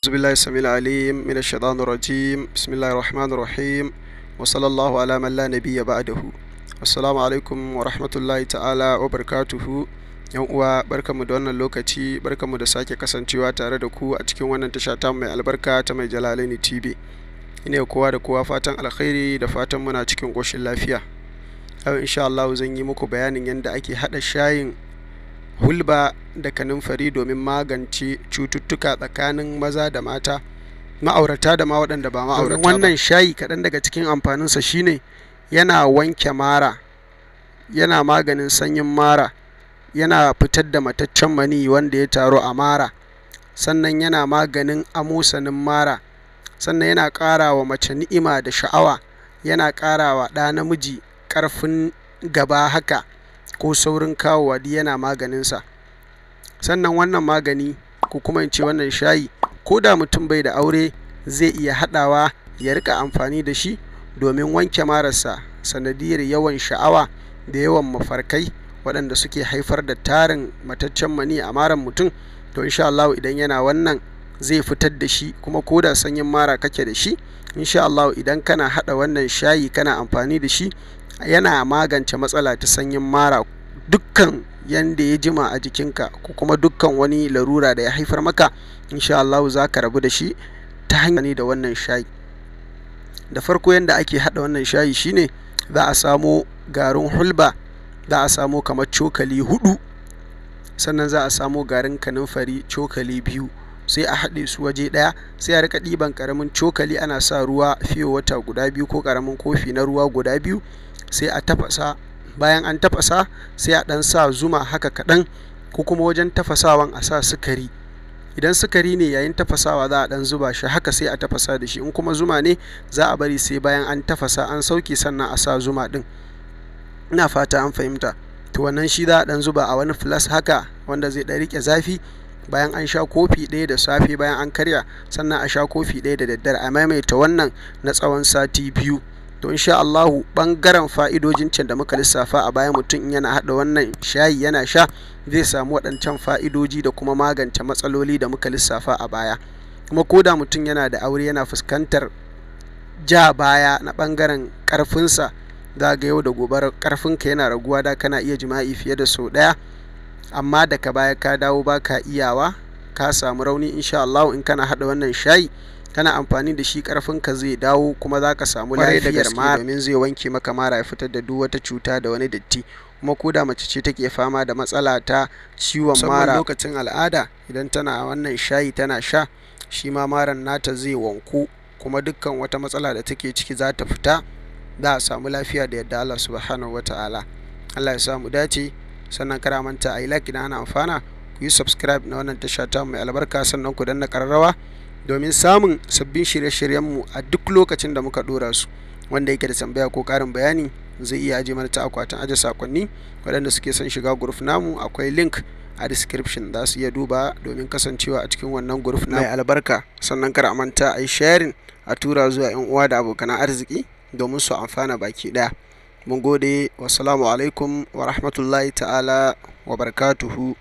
أعوذ بالله السميع العليم من الشيطان الرجيم بسم الله الرحمن الرحيم وصلى الله على من لا نبي بعده. Assalamu alaikum wa rahmatullahi ta'ala wa barakatuhu. Yan uwa, barkamu da wannan lokaci, barkamu da sake kasancewa tare da ku a cikin wannan tasha ta mai albarka ta Mai Jalalaini TV. Ina kowa da kowa fatan alkhairi da fatan muna cikin ƙoshin lafiya. Yau insha Allah zan yi muku bayanin yadda ake haɗa shayin hulba da kanunfari domin magance cututtuka tsakanin maza da mata, ma'aurata da ma waɗanda ba ma'aurata ba. Wannan shayi kaɗan daga cikin amfaninsa shine yana wanke mara, yana maganin sanyin mara, yana fitar da mataccen maniyi wanda ya taru a mara, sannan yana maganin amosanin mara, sannan yana ƙara wa mace ni'ima da sha'awa, yana ƙara wa ɗa namiji ƙarfin gaba haka ko saurin kawowa, duk yana maganinsa. Sannan wannan magani ko kuma in ce wannan shayi, ko da mutum bai da aure zai iya haɗawa ya riƙa amfani da shi domin wanke mararsa sanadiyar yawan sha'awa da yawan mafarkai waɗanda suke haifar da tarin mataccen mani a maran mutum. To insha Allah idan yana wannan zai fitar da shi, kuma ko da sanyin mara kake da shi, insha Allah idan kana haɗa wannan shayi kana amfani da shi yana magance matsala ta sanyin mara, dukkan yanda ya jima a jikinka ko kuma dukkan wani larura da ya haifar maka, insha Allah za ka rabu da shi ta hanyar da wannan shayi. Da farko yanda ake haɗa wannan shayi shine za a samo garin hulba, za a samo kamar cokali 4, sannan za a samo garin kanunfari cokali 2, sai a haɗe su waje ɗaya, sai a rika ɗiban ƙaramin cokali ana sa ruwa fiye wata guda 2 ko ƙaramin kofi na ruwa guda 2, sai a tafasa. Bayan an tafasa sai a ɗan sa zuma haka kaɗan, ko kuma wajen tafasawan a sa sukari. Idan sukari ne yayin tafasawa za a ɗan zuba shi haka sai a tafasa da shi, in kuma zuma ne za a bari sai bayan an tafasa an sauke sannan a sa zuma ɗin. Ina fata an fahimta. To wannan shi za a ɗan zuba a wani flas haka wanda zai ɗan riƙe zafi. Bayan an sha kofi ɗaya da safe bayan an karya, sannan a sha kofi ɗaya da daddare, a maimaita wannan na tsawon sati 2. To insha Allahu ɓangaren fa'idojin can da muka lissafa a baya, mutum in yana haɗa wannan shayi yana sha zai samu waɗancan fa'idoji da kuma magance matsaloli da muka lissafa a baya. Kuma ko da mutum yana da aure yana fuskantar ja baya na ɓangaren ƙarfinsa, za ga yau da gobe ƙarfinka yana raguwa, da kana iya jima'i fiye da sau ɗaya, amma daga baya ka dawo ba ka iyawa, ka samu rauni. Insha Allah in kana haɗa wannan shayi kana amfani da shi, ƙarfinka zai dawo kuma za ka samu lafiyar mara, domin zai wanke maka mara ya fitar da duk wata cuta da wani datti. Kuma ko da mace ce take fama da matsala ta ciwon mara lokacin al'ada, idan tana wannan shayi tana sha, shi ma maran nata zai wanku, kuma dukkan wata matsala da take ciki za ta fita, za a samu lafiya da yadda Allah subhanahu wa ta'ala. Allah ya samu dace. Sannan kada manta a yi like idan ana amfana, ku yi subscribe na wannan tasha ta mai albarka, sannan ku danna ƙararrawa domin samun sabbin shirye-shiryenmu a duk lokacin da muka ɗora su. Wanda yake da tambaya ko ƙarin bayani zai iya aje mana ta akwatin aje sakonni. Waɗanda suke son shiga group namu, akwai link a description, za su iya duba domin kasancewa a cikin wannan group na mai albarka. Sannan kada manta a yi sharing, a tura zuwa 'yan uwa da abokan arziki domin su amfana baki ɗaya. Mun gode, wassalamu alaikum wa rahmatullahi ta'ala wa barakatuhu.